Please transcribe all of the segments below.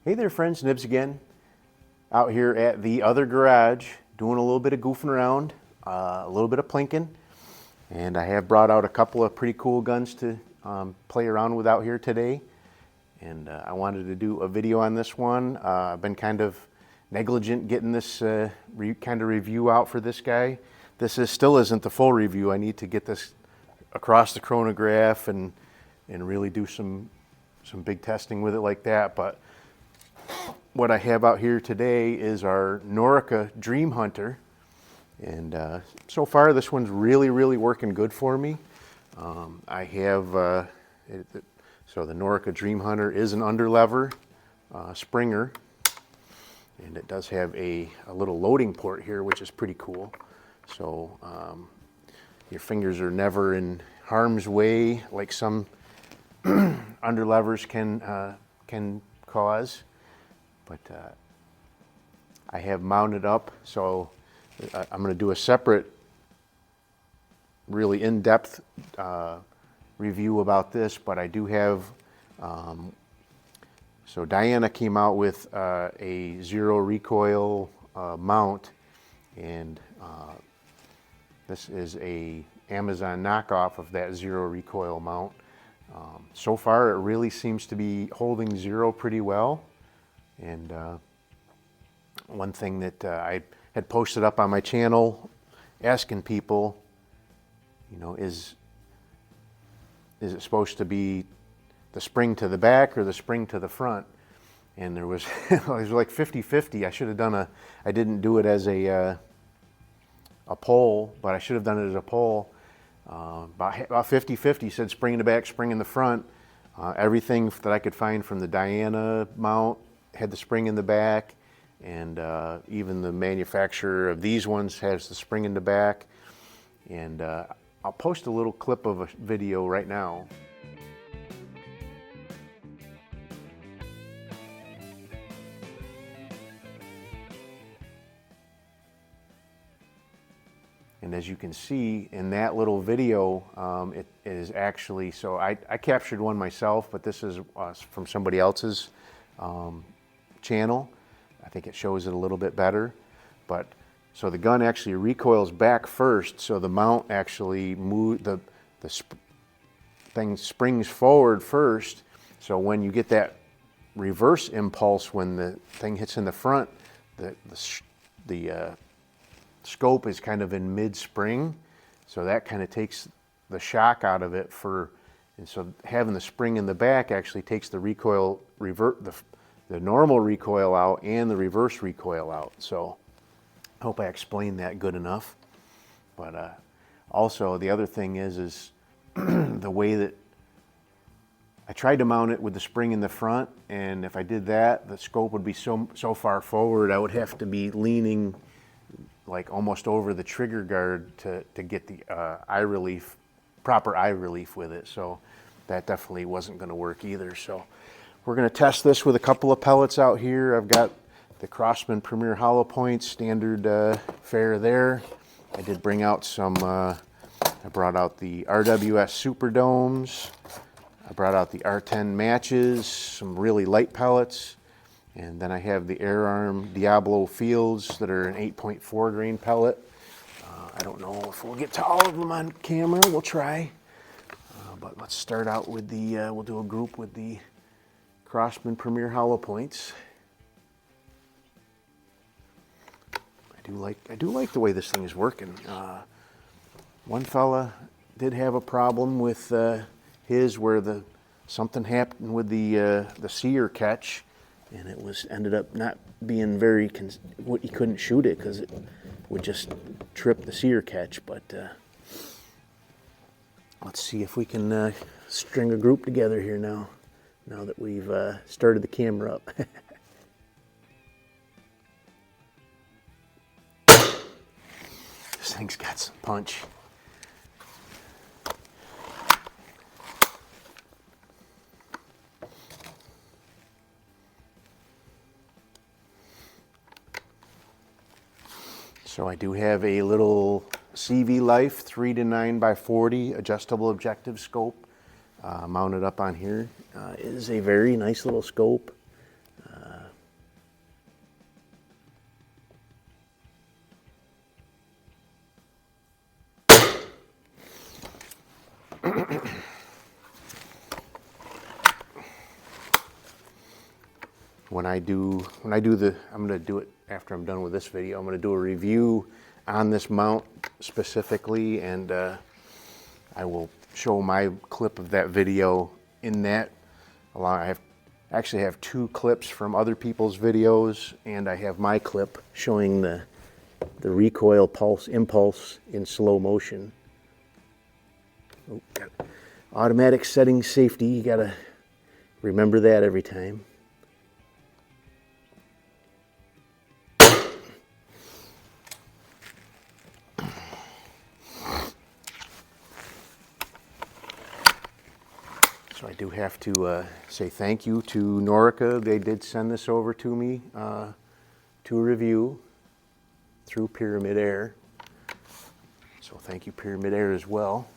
Hey there friends, Nibs again. Out here at the other garage doing a little bit of goofing around, a little bit of plinking, and I have brought out a couple of pretty cool guns to play around with out here today. And I wanted to do a video on this one. I've been kind of negligent getting this kind of review out for this guy. Still isn't the full review. I need to get this across the chronograph and really do some big testing with it like that. But what I have out here today is our Norica Dream Hunter, and so far this one's really working good for me. I have so the Norica Dream Hunter is an underlever Springer, and it does have a little loading port here, which is pretty cool. So your fingers are never in harm's way like some underlevers can cause. But I have mounted up, so I'm going to do a separate, really in-depth review about this. But I do have, so Diana came out with a zero recoil mount, and this is a Amazon knockoff of that zero recoil mount. So far it really seems to be holding zero pretty well. And one thing that I had posted up on my channel asking people, you know, is it supposed to be the spring to the back or the spring to the front? And there was, it was like 50-50. I should have done I didn't do it as a pole, but I should have done it as a pole. About 50-50 said spring in the back, spring in the front. Everything that I could find from the Diana mount had the spring in the back, and even the manufacturer of these ones has the spring in the back. And I'll post a little clip of a video right now. And as you can see in that little video, it is actually, so I captured one myself, but this is from somebody else's channel. I think it shows it a little bit better. But so the gun actually recoils back first, so the mount actually thing springs forward first. So when you get that reverse impulse when the thing hits in the front, the scope is kind of in mid-spring, so that kind of takes the shock out of it. And so having the spring in the back actually takes the recoil, the normal recoil out and the reverse recoil out. So I hope I explained that good enough. But also the other thing is the way that I tried to mount it with the spring in the front, and if I did that, the scope would be so far forward, I would have to be leaning like almost over the trigger guard to get the proper eye relief with it. So that definitely wasn't going to work either. So we're going to test this with a couple of pellets out here. I've got the Crosman Premier Hollow Points, standard fare there. I did bring out some, I brought out the RWS Super Domes. I brought out the R10 matches, some really light pellets. And then I have the Air Arm Diablo Fields that are an 8.4 grain pellet. I don't know if we'll get to all of them on camera. We'll try. But let's start out with we'll do a group with the Crosman Premier Hollow Points. I do like the way this thing is working. One fella did have a problem with his where something happened with the sear catch, and it ended up not being very he couldn't shoot it because it would just trip the sear catch. But let's see if we can string a group together here now that we've started the camera up. This thing's got some punch. So I do have a little CV Life 3 to 9 by 40 adjustable objective scope mounted up on here. It is a very nice little scope. When I do the, I'm going to do it after I'm done with this video. I'm going to do a review on this mount specifically, and I will show my clip of that video in that. I actually have 2 clips from other people's videos, and I have my clip showing the recoil impulse in slow motion. Oh, automatic setting safety, you gotta remember that every time. So I do have to say thank you to Norica. They did send this over to me to review through Pyramid Air. So thank you, Pyramid Air, as well.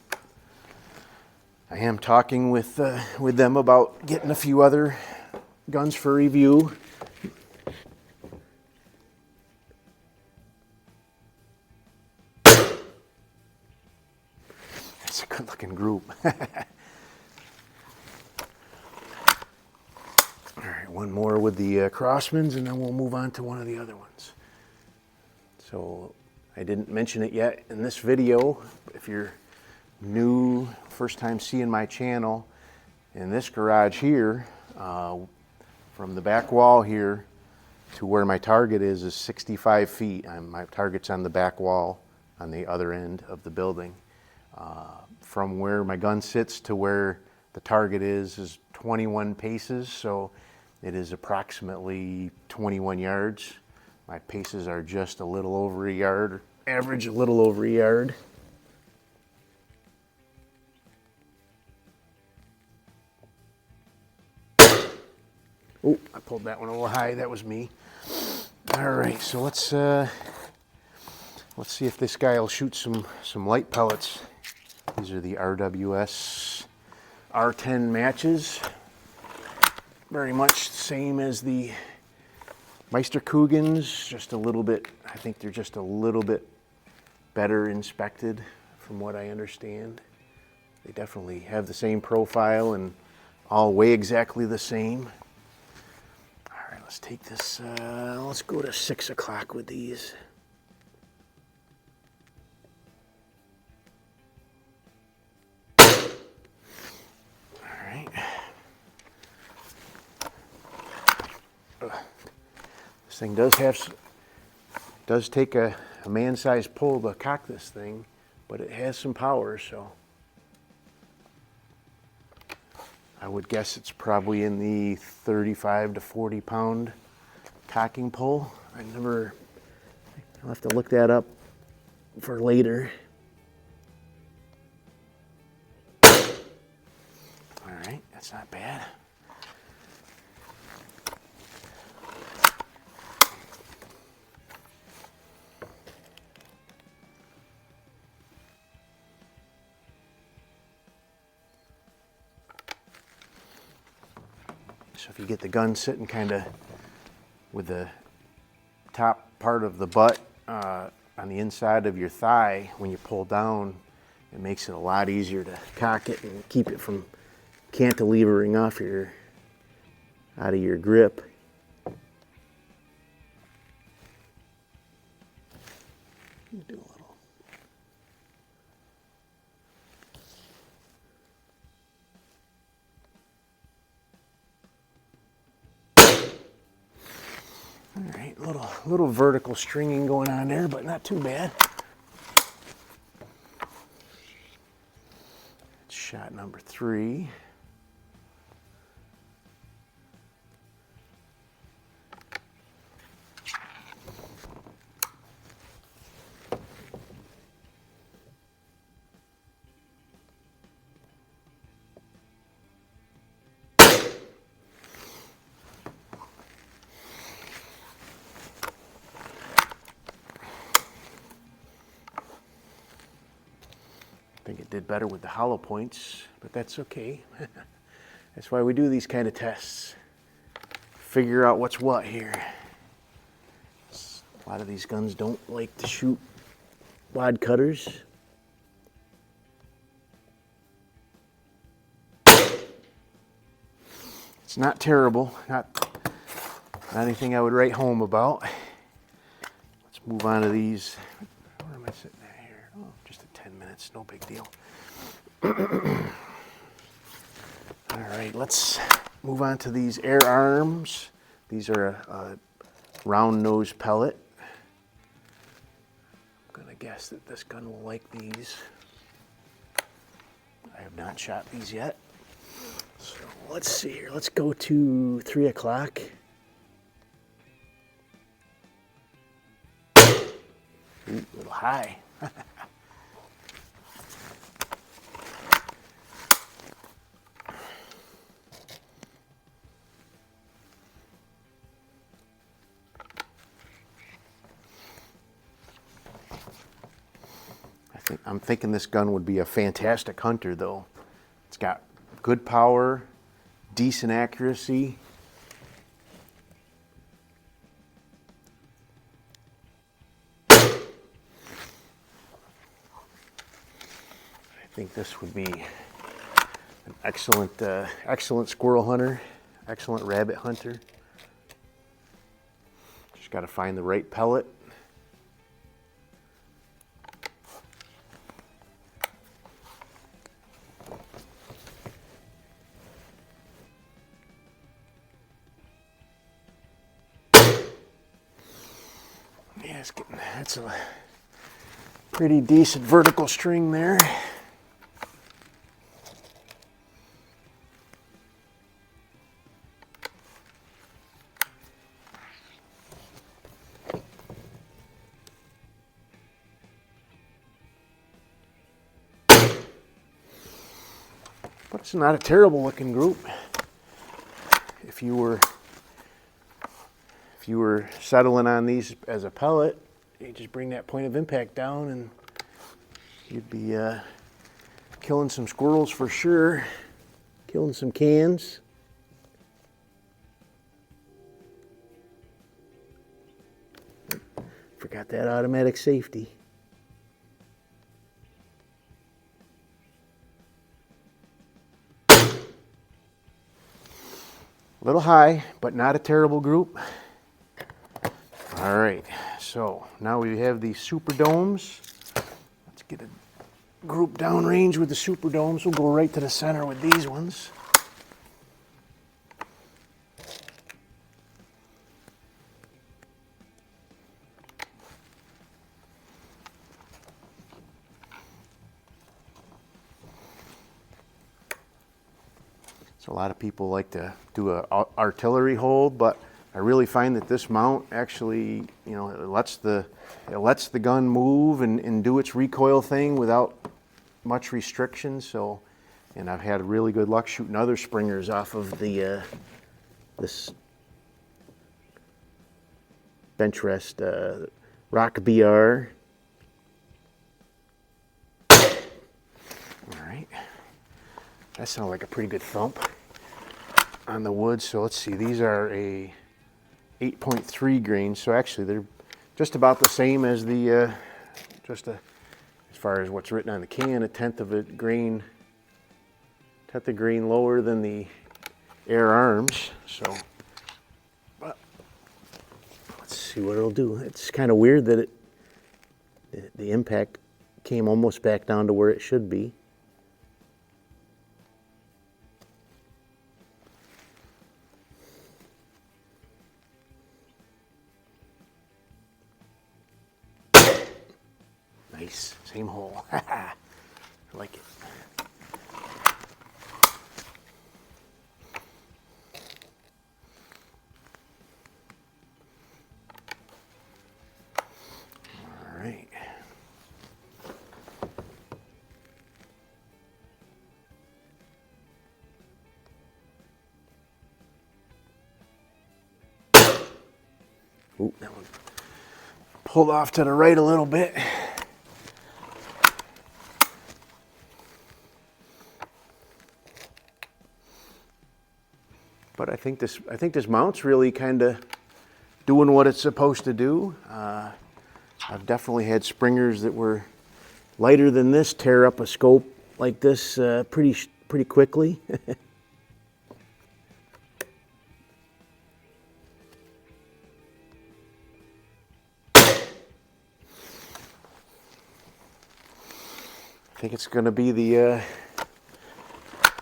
I am talking with them about getting a few other guns for review. That's a good-looking group. All right, one more with the Crosmans, and then we'll move on to one of the other ones. So I didn't mention it yet in this video. If you're new, first time seeing my channel, in this garage here, from the back wall here to where my target is 65 feet. My target's on the back wall on the other end of the building. From where my gun sits to where the target is 21 paces, so it is approximately 21 yards. My paces are just a little over a yard, average a little over a yard. Oh, I pulled that one a little high. That was me. All right, so let's see if this guy will shoot some light pellets. These are the RWS R10 matches. Very much the same as the Meisterkuggens, just a little bit, I think they're just a little bit better inspected from what I understand. They definitely have the same profile and all weigh exactly the same. All right, let's take this, let's go to 6 o'clock with these. This thing does take a man-sized pull to cock this thing, but it has some power, so I would guess it's probably in the 35 to 40 pound cocking pull. I'll have to look that up for later. All right, that's not bad. So if you get the gun sitting kind of with the top part of the butt on the inside of your thigh, when you pull down, it makes it a lot easier to cock it and keep it from cantilevering off out of your grip. Do a little. All right, little vertical stringing going on there, but not too bad. That's shot number 3. I think it did better with the hollow points, but that's okay. That's why we do these kind of tests. Figure out what's what here. A lot of these guns don't like to shoot wad cutters. It's not terrible, not anything I would write home about. Let's move on to these. Where am I sitting at here? Oh, just at 10 minutes, no big deal. All right, let's move on to these air arms. These are a round nose pellet. I'm gonna guess that this gun will like these. I have not shot these yet. So let's see here, let's go to 3 o'clock. Ooh, a little high. I'm thinking this gun would be a fantastic hunter though. It's got good power, decent accuracy. I think this would be an excellent squirrel hunter, excellent rabbit hunter. Just got to find the right pellet. Yeah, that's a pretty decent vertical string there. But it's not a terrible looking group. If you were settling on these as a pellet, you just bring that point of impact down and you'd be killing some squirrels for sure, killing some cans. Forgot that automatic safety. A little high, but not a terrible group. All right, so now we have these super domes. Let's get a group downrange with the super domes. We'll go right to the center with these ones. So a lot of people like to do an artillery hold, but I really find that this mount actually, you know, it lets the gun move and do its recoil thing without much restriction. So, and I've had really good luck shooting other springers off of the this bench rest Rock BR. All right, that sounds like a pretty good thump on the wood. So let's see, these are a 8.3 grain, so actually they're just about the same as the as far as what's written on the can, a tenth of grain lower than the air arms. So, but let's see what it'll do. It's kind of weird that the impact came almost back down to where it should be. Nice, same hole. I like it. All right. Ooh, that one pulled off to the right a little bit. But I think this mount's really kind of doing what it's supposed to do. I've definitely had springers that were lighter than this tear up a scope like this pretty quickly. I think it's going to be the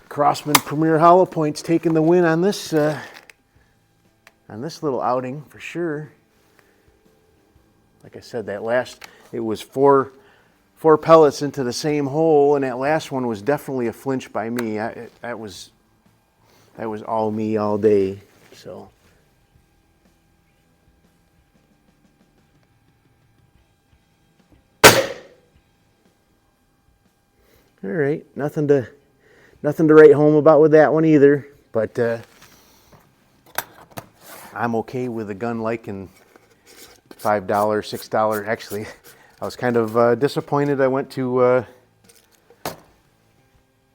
Crosman Premier Hollow Points taking the win on this little outing for sure. Like I said, that last, it was four pellets into the same hole, and that last one was definitely a flinch by me. That was all me all day. So. All right, nothing to write home about with that one either, but I'm okay with a gun liking $5, $6. Actually, I was kind of disappointed. I went to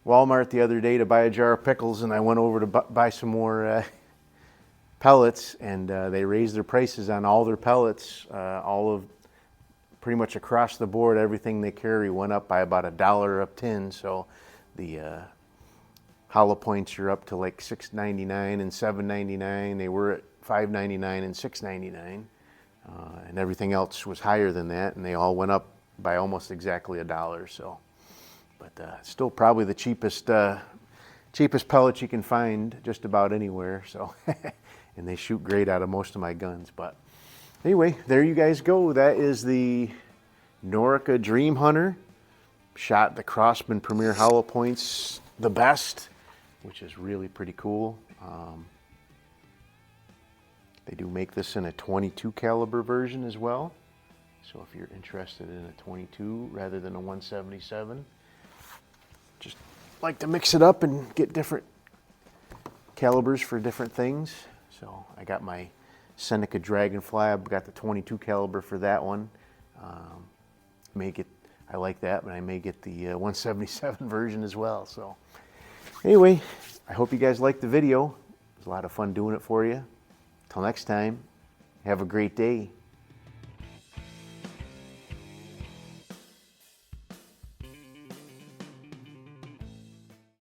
Walmart the other day to buy a jar of pickles, and I went over to buy some more pellets, and they raised their prices on all their pellets, pretty much across the board. Everything they carry went up by about $1 a tin. So the hollow points are up to like $6.99 and $7.99. They were at $5.99 and $6.99, and everything else was higher than that, and they all went up by almost exactly $1. So, but still probably the cheapest pellets you can find just about anywhere. So, and they shoot great out of most of my guns. But anyway, there you guys go. That is the Norica Dream Hunter. Shot the Crosman Premier Hollow Points the best, which is really pretty cool. They do make this in a 22 caliber version as well. So if you're interested in a 22 rather than a 177, just like to mix it up and get different calibers for different things. So I got my Seneca Dragonfly. I've got the 22 caliber for that one. I like that, but I may get the 177 version as well. So anyway, I hope you guys liked the video. It was a lot of fun doing it for you. Till next time, have a great day.